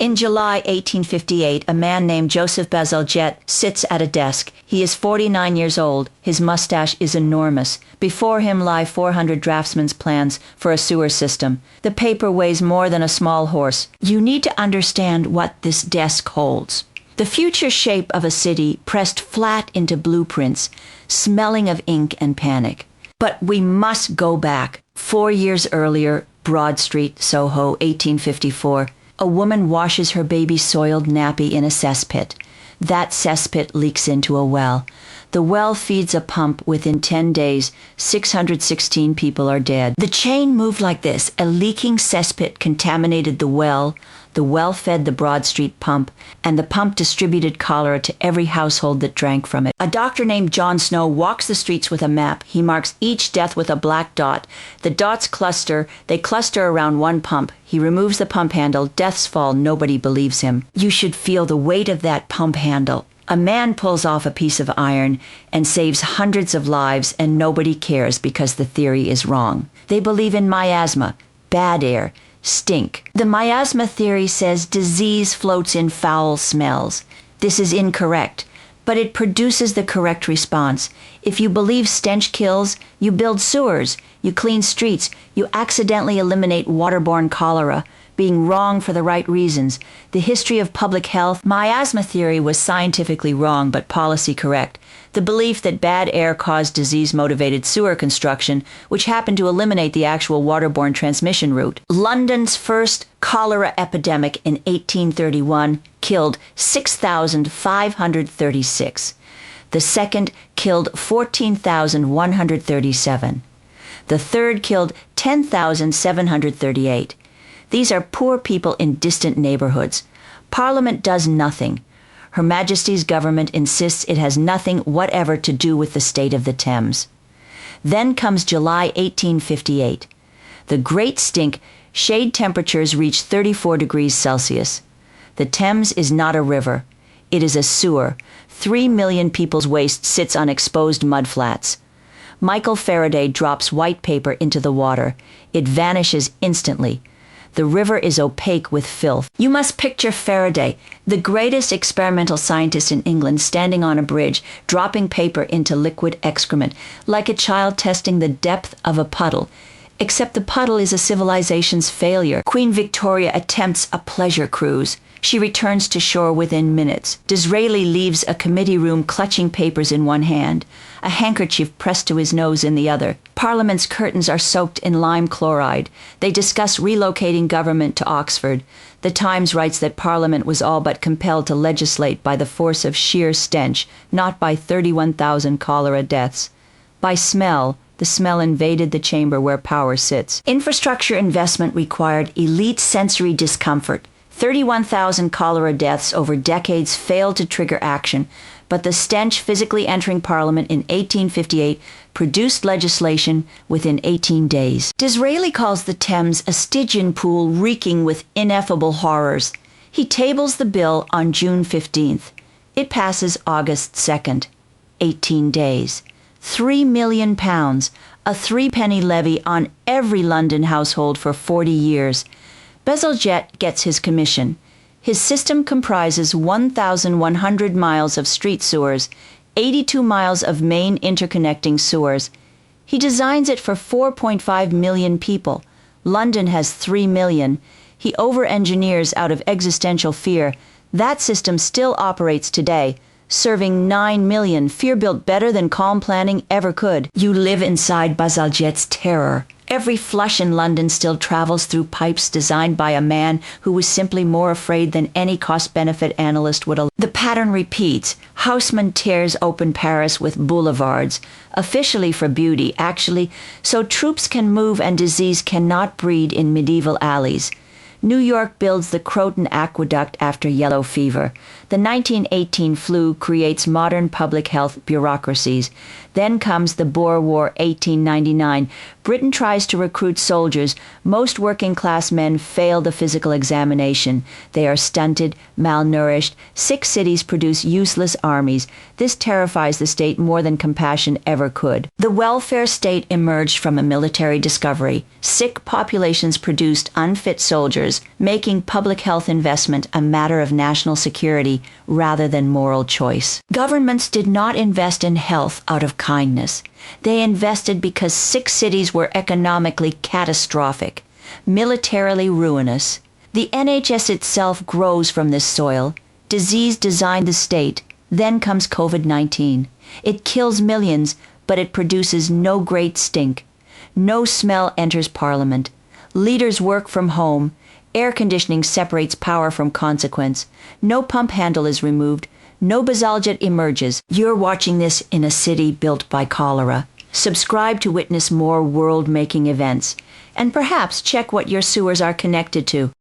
In July 1858, a man named Joseph Bazalgette sits at a desk. He is 49 years old. His mustache is enormous. Before him lie 400 draftsmen's plans for a sewer system. The paper weighs more than a small horse. You need to understand what this desk holds. The future shape of a city pressed flat into blueprints, smelling of ink and panic. But we must go back. 4 years earlier, Broad Street, Soho, 1854. A woman washes her baby's soiled nappy in a cesspit. That cesspit leaks into a well. The well feeds a pump. Within 10 days, 616 people are dead. The chain moved like this. A leaking cesspit contaminated the well fed the Broad Street pump, and the pump distributed cholera to every household that drank from it. A doctor named John Snow walks the streets with a map. He marks each death with a black dot. The dots cluster. They cluster around one pump. He removes the pump handle. Deaths fall. Nobody believes him. You should feel the weight of that pump handle. A man pulls off a piece of iron and saves hundreds of lives, and nobody cares because the theory is wrong. They believe in miasma, bad air, stink. The miasma theory says disease floats in foul smells. This is incorrect, but it produces the correct response. If you believe stench kills, you build sewers, you clean streets, you accidentally eliminate waterborne cholera, being wrong for the right reasons. The history of public health, miasma theory was scientifically wrong but policy correct. The belief that bad air caused disease-motivated sewer construction, which happened to eliminate the actual waterborne transmission route. London's first cholera epidemic in 1831 killed 6,536. The second killed 14,137. The third killed 10,738. These are poor people in distant neighborhoods. Parliament does nothing. Her Majesty's government insists it has nothing whatever to do with the state of the Thames. Then comes July 1858. The great stink, shade temperatures reach 34 degrees Celsius. The Thames is not a river. It is a sewer. 3 million people's waste sits on exposed mudflats. Michael Faraday drops white paper into the water. It vanishes instantly. The river is opaque with filth. You must picture Faraday, the greatest experimental scientist in England, standing on a bridge, dropping paper into liquid excrement, like a child testing the depth of a puddle. Except the puddle is a civilization's failure. Queen Victoria attempts a pleasure cruise. She returns to shore within minutes. Disraeli leaves a committee room clutching papers in one hand, a handkerchief pressed to his nose in the other. Parliament's curtains are soaked in lime chloride. They discuss relocating government to Oxford. The Times writes that Parliament was all but compelled to legislate by the force of sheer stench, not by 31,000 cholera deaths. By smell. The smell invaded the chamber where power sits. Infrastructure investment required elite sensory discomfort. 31,000 cholera deaths over decades failed to trigger action, but the stench physically entering Parliament in 1858 produced legislation within 18 days. Disraeli calls the Thames a Stygian pool reeking with ineffable horrors. He tables the bill on June 15th. It passes August 2nd. 18 days. £3 million, a 3-penny levy on every London household for 40 years. Bazalgette gets his commission. His system comprises 1,100 miles of street sewers, 82 miles of main interconnecting sewers. He designs it for 4.5 million people. London has 3 million. He over-engineers out of existential fear. That system still operates today, serving 9 million, fear built better than calm planning ever could. You live inside Bazalgette's terror. Every flush in London still travels through pipes designed by a man who was simply more afraid than any cost-benefit analyst would allow. The pattern repeats. Haussmann tears open Paris with boulevards, officially for beauty, actually, so troops can move and disease cannot breed in medieval alleys. New York builds the Croton Aqueduct after yellow fever. The 1918 flu creates modern public health bureaucracies. Then comes the Boer War 1899, Britain tries to recruit soldiers. Most working-class men fail the physical examination. They are stunted, malnourished. 6 cities produce useless armies. This terrifies the state more than compassion ever could. The welfare state emerged from a military discovery. Sick populations produced unfit soldiers, making public health investment a matter of national security rather than moral choice. Governments did not invest in health out of kindness. They invested because 6 cities were economically catastrophic, militarily ruinous. The NHS itself grows from this soil. Disease designed the state. Then comes COVID-19. It kills millions, but it produces no great stink. No smell enters Parliament. Leaders work from home. Air conditioning separates power from consequence. No pump handle is removed. No Bazalgette emerges. You're watching this in a city built by cholera. Subscribe to witness more world-making events. And perhaps check what your sewers are connected to.